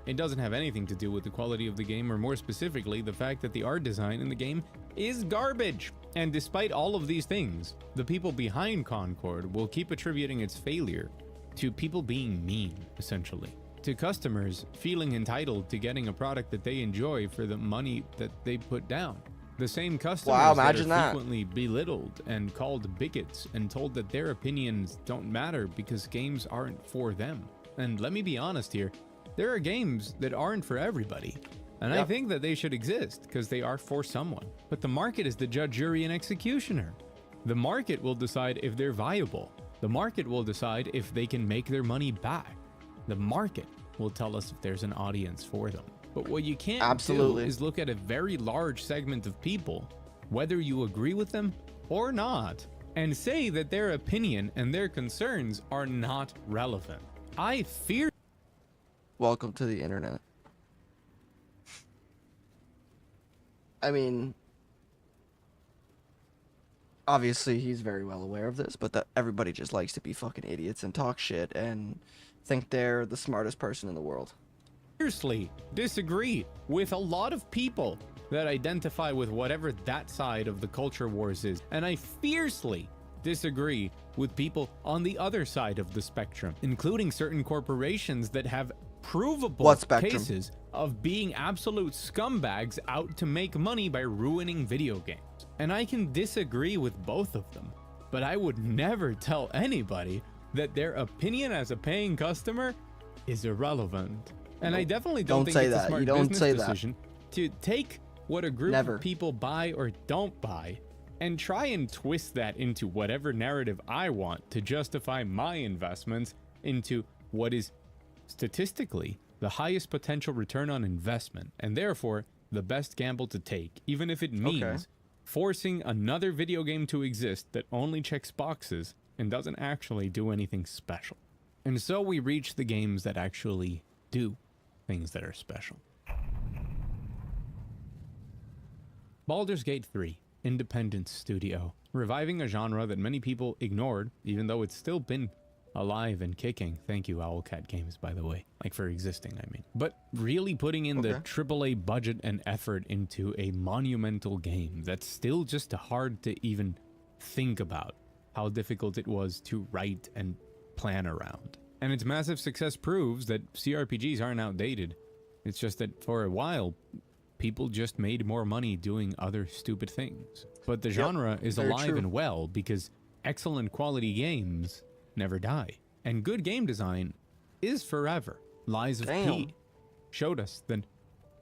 S2: It doesn't have anything to do with the quality of the game, or more specifically, the fact that the art design in the game is garbage. And despite all of these things, the people behind Concord will keep attributing its failure to people being mean, essentially. To customers feeling entitled to getting a product that they enjoy for the money that they put down. The same customers
S1: Wow,
S2: that are
S1: imagine that.
S2: frequently belittled and called bigots and told that their opinions don't matter because games aren't for them. And let me be honest here, there are games that aren't for everybody. And I
S1: Yep.
S2: think that they should exist because they are for someone. But the market is the judge, jury, and executioner. The market will decide if they're viable. The market will decide if they can make their money back. The market will tell us if there's an audience for them. But what you can't
S1: Absolutely.
S2: do is look at a very large segment of people, whether you agree with them or not, and say that their opinion and their concerns are not relevant. I fear.
S1: Welcome to the internet. I mean, obviously he's very well aware of this, but that everybody just likes to be fucking idiots and talk shit and think they're the smartest person in the world.
S2: Fiercely disagree with a lot of people that identify with whatever that side of the culture wars is. And I fiercely disagree with people on the other side of the spectrum, including certain corporations that have provable
S1: What spectrum?
S2: cases of being absolute scumbags out to make money by ruining video games. And I can disagree with both of them, but I would never tell anybody that their opinion as a paying customer is irrelevant. And I definitely don't think
S1: say
S2: it's a
S1: that.
S2: smart
S1: You don't
S2: business
S1: say that.
S2: decision to take what a group
S1: Never.
S2: of people buy or don't buy and try and twist that into whatever narrative I want to justify my investments into what is statistically the highest potential return on investment and therefore the best gamble to take, even if it means forcing another video game to exist that only checks boxes and doesn't actually do anything special. And so we reach the games that actually do things that are special. Baldur's Gate 3, independent studio, reviving a genre that many people ignored, even though it's still been alive and kicking. Thank you, Owlcat Games, by the way. Like, for existing, I mean. But really putting in the AAA budget and effort into a monumental game that's still just hard to even think about how difficult it was to write and plan around. And its massive success proves that CRPGs aren't outdated. It's just that for a while, people just made more money doing other stupid things. But the genre is
S1: very
S2: alive
S1: true.
S2: and well because excellent quality games never die. And good game design is forever. Lies of P showed us that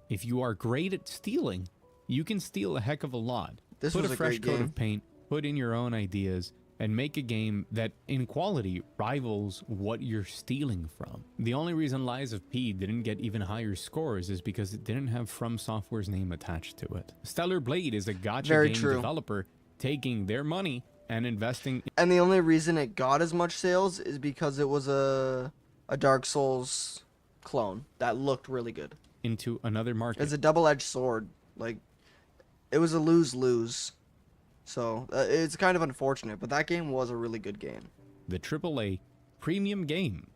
S2: if you are great at stealing, you can steal a heck of a lot.
S1: This
S2: Put
S1: was
S2: a
S1: a
S2: fresh
S1: great
S2: coat
S1: game.
S2: of paint, put in your own ideas, and make a game that in quality rivals what you're stealing from. The only reason Lies of P didn't get even higher scores is because it didn't have From Software's name attached to it. Stellar Blade is a gacha
S1: Very
S2: game
S1: true.
S2: developer taking their money and investing
S1: And the only reason it got as much sales is because it was a Dark Souls clone that looked really good.
S2: into another market.
S1: It's a double-edged sword. Like, it was a lose-lose. So, it's kind of unfortunate, but that game was a really good game.
S2: The AAA premium game.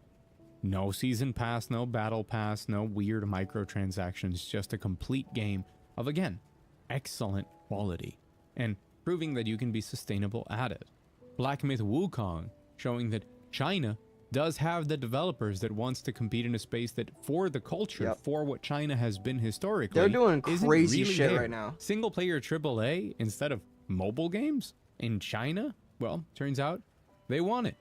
S2: No season pass, no battle pass, no weird microtransactions, just a complete game of, again, excellent quality and proving that you can be sustainable at it. Black Myth Wukong showing that China does have the developers that wants to compete in a space that for the culture, for what China has been historically,
S1: They're doing
S2: isn't
S1: crazy
S2: really
S1: shit
S2: there.
S1: right now.
S2: Single player AAA instead of mobile games in China? Well, turns out they want it.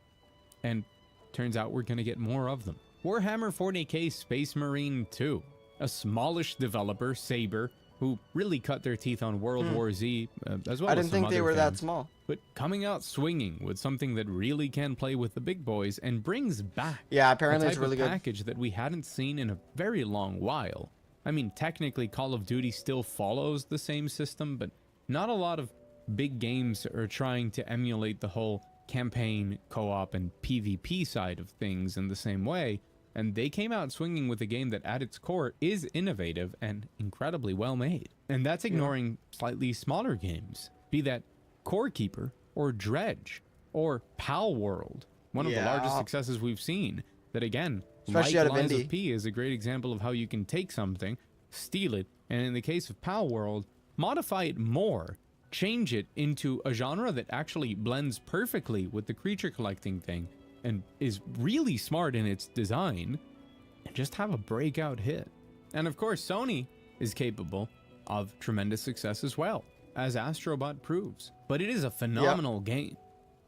S2: And turns out we're going to get more of them. Warhammer 40k Space Marine 2. A smallish developer, Saber, who really cut their teeth on World War Z, as well
S1: I
S2: as
S1: didn't
S2: some
S1: think they
S2: other
S1: were that
S2: things,
S1: small.
S2: but coming out swinging with something that really can play with the big boys and brings back
S1: Yeah, apparently
S2: a
S1: it's
S2: type
S1: really
S2: of
S1: good.
S2: package that we hadn't seen in a very long while. I mean, technically Call of Duty still follows the same system, but not a lot of big games are trying to emulate the whole campaign, co-op, and PvP side of things in the same way, and they came out swinging with a game that at its core is innovative and incredibly well made. And that's ignoring slightly smaller games, be that Core Keeper or Dredge or Pal World, one of the largest successes we've seen, that again,
S1: Especially
S2: like
S1: out of
S2: Lies of
S1: indie.
S2: P is a great example of how you can take something, steal it, and in the case of Pal World, modify it more, change it into a genre that actually blends perfectly with the creature collecting thing and is really smart in its design, and just have a breakout hit. And of course, Sony is capable of tremendous success as well. as Astrobot proves. But it is a phenomenal game.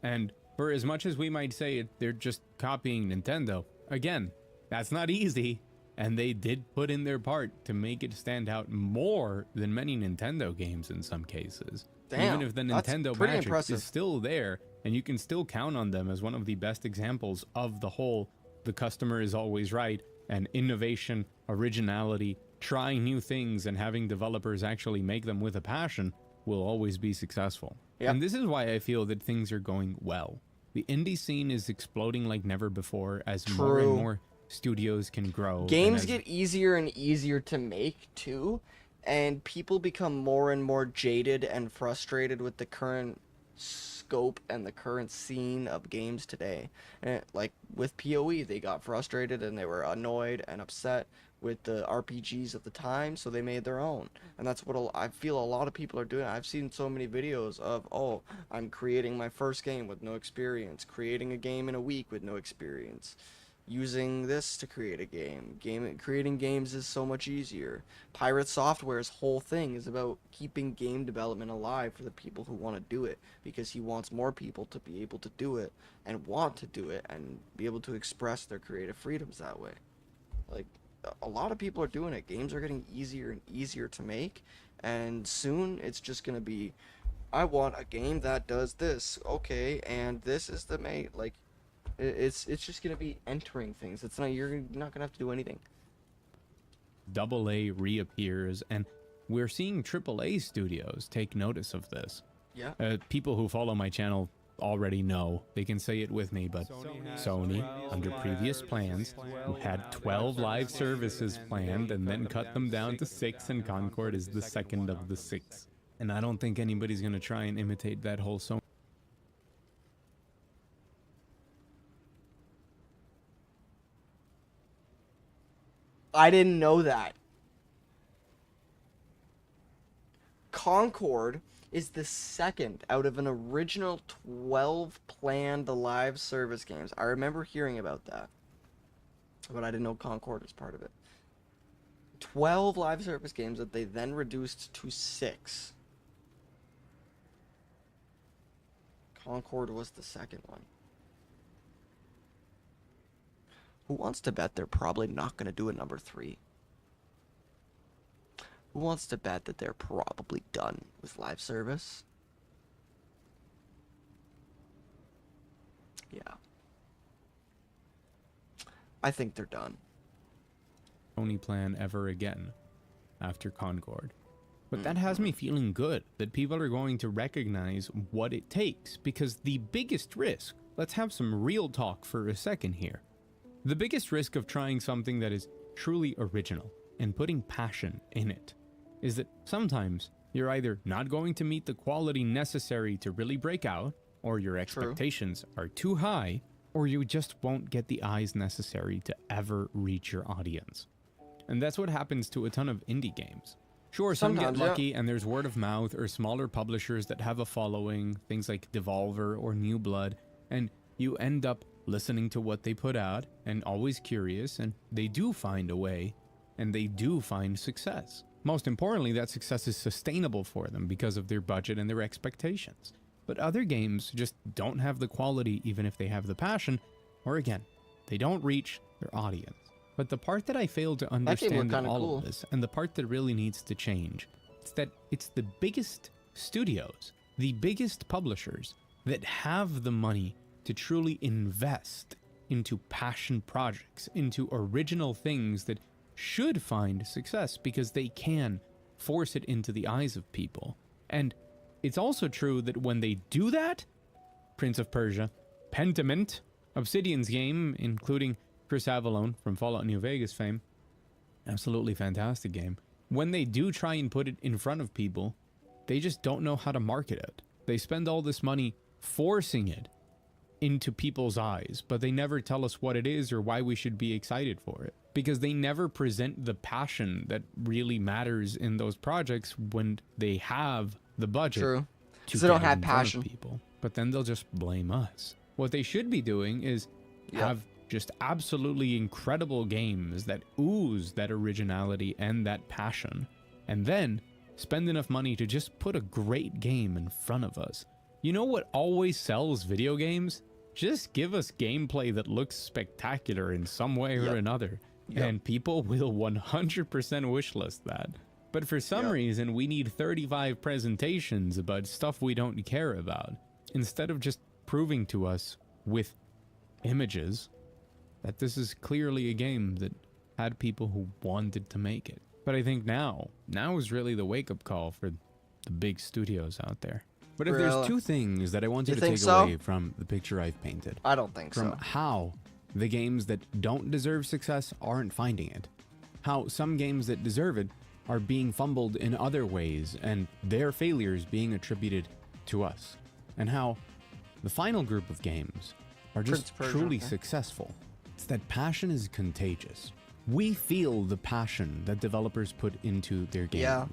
S2: And for as much as we might say they're just copying Nintendo, again, that's not easy. And they did put in their part to make it stand out more than many Nintendo games in some cases.
S1: Damn,
S2: even if the
S1: that's
S2: Nintendo
S1: pretty
S2: magic
S1: impressive.
S2: is still there, and you can still count on them as one of the best examples of the whole, the customer is always right, and innovation, originality, trying new things, and having developers actually make them with a passion will always be successful.
S1: Yep.
S2: And this is why I feel that things are going well. The indie scene is exploding like never before as more and
S1: True.
S2: more studios can grow.
S1: Games
S2: and as
S1: get easier and easier to make too, and people become more and more jaded and frustrated with the current scope and the current scene of games today. And like with PoE, they got frustrated and they were annoyed and upset with the RPGs of the time, so they made their own. And that's what I feel a lot of people are doing. I've seen so many videos of, oh, I'm creating my first game with no experience, creating a game in a week with no experience, using this to create a game. Creating games is so much easier. Pirate Software's whole thing is about keeping game development alive for the people who want to do it, because he wants more people to be able to do it and want to do it and be able to express their creative freedoms that way. Like, a lot of people are doing it. Games are getting easier and easier to make, and soon it's just gonna be, I want a game that does this, okay, and this is the main, like, it's just gonna be entering things. It's not, you're not gonna have to do anything.
S2: AA reappears, and we're seeing AAA studios take notice of this.
S1: Yeah.
S2: People who follow my channel already know. They can say it with me, but Sony, under previous plans, had 12 live services planned and then cut them down to 6, and Concord is the second of the 6. And I don't think anybody's going to try and imitate that whole Sony.
S1: I didn't know that. Concord is the second out of an original 12 planned live service games. I remember hearing about that, but I didn't know Concord was part of it. 12 live service games that they then reduced to 6. Concord was the second one. Who wants to bet they're probably not going to do a number 3? Who wants to bet that they're probably done with live service? Yeah. I think they're done.
S2: Sony plan ever again after Concord. But that has me feeling good that people are going to recognize what it takes, because the biggest risk, let's have some real talk for a second here. The biggest risk of trying something that is truly original and putting passion in it is that sometimes you're either not going to meet the quality necessary to really break out, or your expectations are too high, or you just won't get the eyes necessary to ever reach your audience. And that's what happens to a ton of indie games. Sure, some get lucky and there's word of mouth or smaller publishers that have a following, things like Devolver or New Blood, and you end up listening to what they put out and always curious, and they do find a way, and they do find success. Most importantly, that success is sustainable for them because of their budget and their expectations. But other games just don't have the quality even if they have the passion, or again, they don't reach their audience. But the part that I fail to understand in all of this, and the part that really needs to change, is that it's the biggest studios, the biggest publishers that have the money to truly invest into passion projects, into original things that should find success because they can force it into the eyes of people. And it's also true that when they do that, Prince of Persia, Pentiment, Obsidian's game, including Chris Avellone from Fallout New Vegas fame, absolutely fantastic game. When they do try and put it in front of people, they just don't know how to market it. They spend all this money forcing it into people's eyes, but they never tell us what it is or why we should be excited for it, because they never present the passion that really matters in those projects when they have the budget.
S1: True.
S2: To
S1: they don't
S2: get it
S1: have
S2: in front of
S1: passion.
S2: people. But then they'll just blame us. What they should be doing is have just absolutely incredible games that ooze that originality and that passion, and then spend enough money to just put a great game in front of us. You know what always sells video games? Just give us gameplay that looks spectacular in some way or another, and people will 100% wishlist that. But for some reason, we need 35 presentations about stuff we don't care about, instead of just proving to us with images that this is clearly a game that had people who wanted to make it. But I think now is really the wake-up call for the big studios out there. But if there's two things that I wanted to take away from the picture I've painted.
S1: I don't think so.
S2: From how the games that don't deserve success aren't finding it. How some games that deserve it are being fumbled in other ways and their failures being attributed to us. And how the final group of games are just truly successful. It's that passion is contagious. We feel the passion that developers put into their games.
S1: Yeah.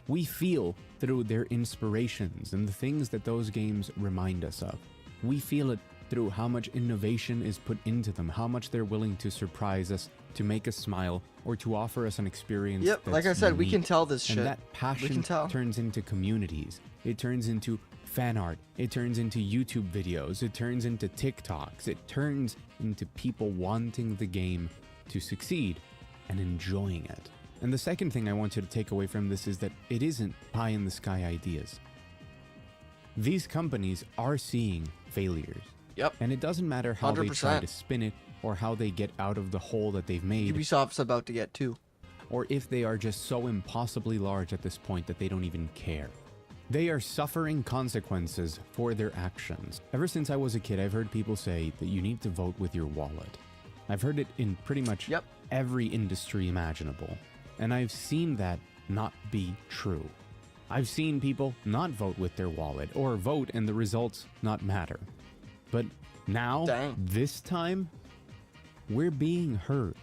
S2: We feel through their inspirations and the things that those games remind us of. We feel it through how much innovation is put into them, how much they're willing to surprise us, to make us smile, or to offer us an experience.
S1: Yep, like I said, we can tell this shit.
S2: And that passion turns into communities. It turns into fan art. It turns into YouTube videos. It turns into TikToks. It turns into people wanting the game to succeed and enjoying it. And the second thing I want you to take away from this is that it isn't pie-in-the-sky ideas. These companies are seeing failures.
S1: Yep.
S2: And it doesn't matter how
S1: 100%.
S2: they try to spin it or how they get out of the hole that they've made.
S1: Ubisoft's about to get too.
S2: Or if they are just so impossibly large at this point that they don't even care. They are suffering consequences for their actions. Ever since I was a kid, I've heard people say that you need to vote with your wallet. I've heard it in pretty much every industry imaginable. And I've seen that not be true. I've seen people not vote with their wallet, or vote and the results not matter. But now, this time, we're being heard.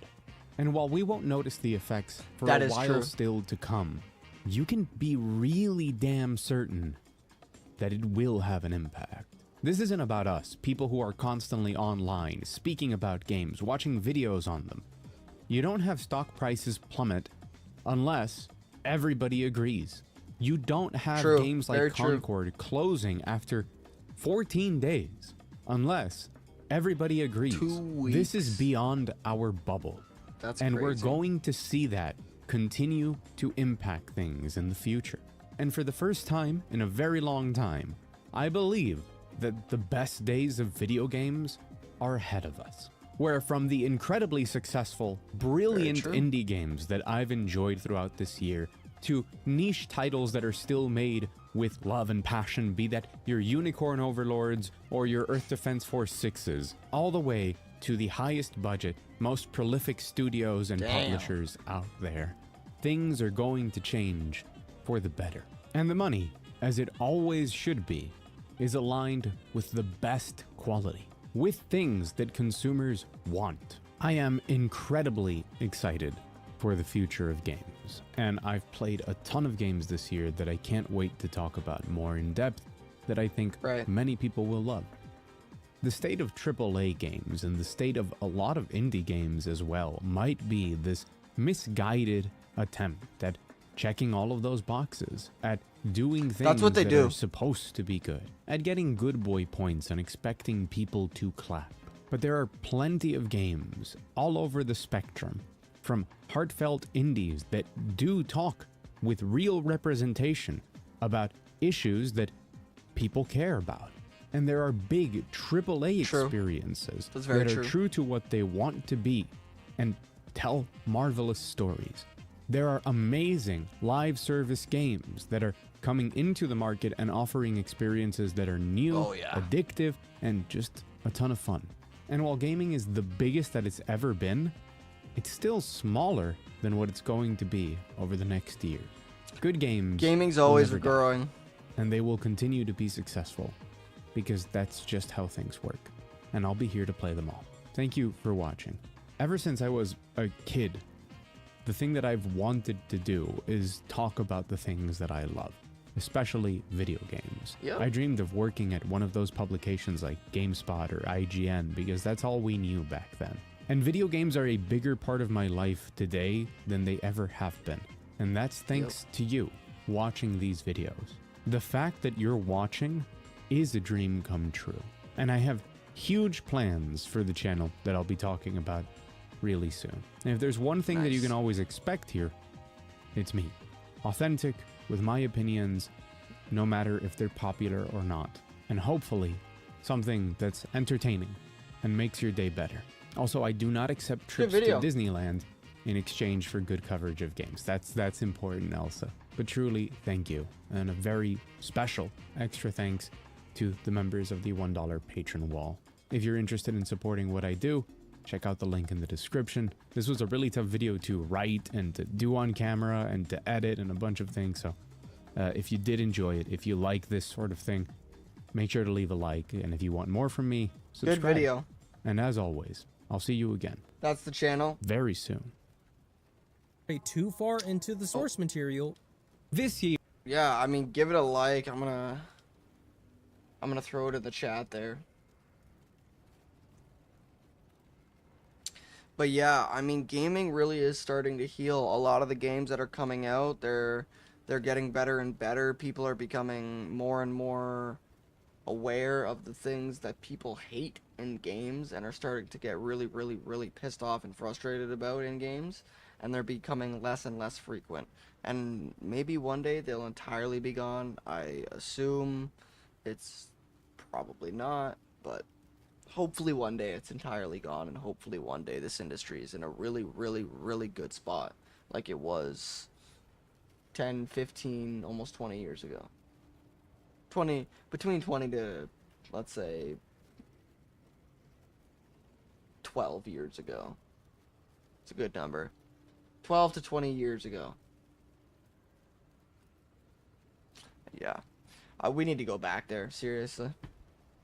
S2: And while we won't notice the effects for a while still to come, you can be really damn certain that it will have an impact. This isn't about us, people who are constantly online, speaking about games, watching videos on them. You don't have stock prices plummet unless everybody agrees. You don't have games like Concord closing after 14 days unless everybody agrees.
S1: 2 weeks.
S2: This is beyond our bubble.
S1: That's
S2: and
S1: crazy.
S2: We're going to see that continue to impact things in the future. And for the first time in a very long time, I believe that the best days of video games are ahead of us. Where from the incredibly successful, brilliant indie games that I've enjoyed throughout this year, to niche titles that are still made with love and passion, be that your Unicorn Overlords or your Earth Defense Force 6s, all the way to the highest budget, most prolific studios and publishers out there. Things are going to change for the better. And the money, as it always should be, is aligned with the best quality, with things that consumers want. I am incredibly excited for the future of games, and I've played a ton of games this year that I can't wait to talk about more in depth, that I think many people will love. The state of AAA games and the state of a lot of indie games as well might be this misguided attempt at checking all of those boxes, at doing things that are supposed to be good, at getting good boy points and expecting people to clap. But there are plenty of games all over the spectrum, from heartfelt indies that do talk with real representation about issues that people care about. And there are big AAA experiences that are true to what they want to be and tell marvelous stories. There are amazing live service games that are coming into the market and offering experiences that are new, addictive, and just a ton of fun. And while gaming is the biggest that it's ever been, it's still smaller than what it's going to be over the next year. Good games.
S1: Gaming's always growing.
S2: And they will continue to be successful, because that's just how things work. And I'll be here to play them all. Thank you for watching. Ever since I was a kid, the thing that I've wanted to do is talk about the things that I love, especially video games. I dreamed of working at one of those publications like GameSpot or IGN, because that's all we knew back then. And video games are a bigger part of my life today than they ever have been. And that's thanks to you. watching these videos. The fact that you're watching is a dream come true. And I have huge plans for the channel that I'll be talking about really soon. And if there's one thing that you can always expect here, it's me. Authentic, with my opinions, no matter if they're popular or not. And hopefully, something that's entertaining and makes your day better. Also, I do not accept trips to Disneyland in exchange for good coverage of games. That's important, Elsa. But truly, thank you. And a very special extra thanks to the members of the $1 patron wall. If you're interested in supporting what I do, check out the link in the description. This was a really tough video to write and to do on camera and to edit and a bunch of things. So if you did enjoy it, if you like this sort of thing, make sure to leave a like. And if you want more from me, subscribe.
S1: Good video.
S2: And as always, I'll see you again.
S1: That's the channel.
S2: Very soon.
S7: Too far into the source material.
S2: This year.
S1: Yeah, I mean, give it a like. I'm gonna throw it in the chat there. But yeah, I mean, gaming really is starting to heal. A lot of the games that are coming out, they're getting better and better. People are becoming more and more aware of the things that people hate in games and are starting to get really, really, really pissed off and frustrated about in games. And they're becoming less and less frequent. And maybe one day they'll entirely be gone. I assume it's probably not, but hopefully one day it's entirely gone, and hopefully one day this industry is in a really, really, really good spot like it was 10, 15, almost 20 years ago. Between 20 to, let's say, 12 years ago. It's a good number. 12 to 20 years ago. Yeah. We need to go back there, seriously.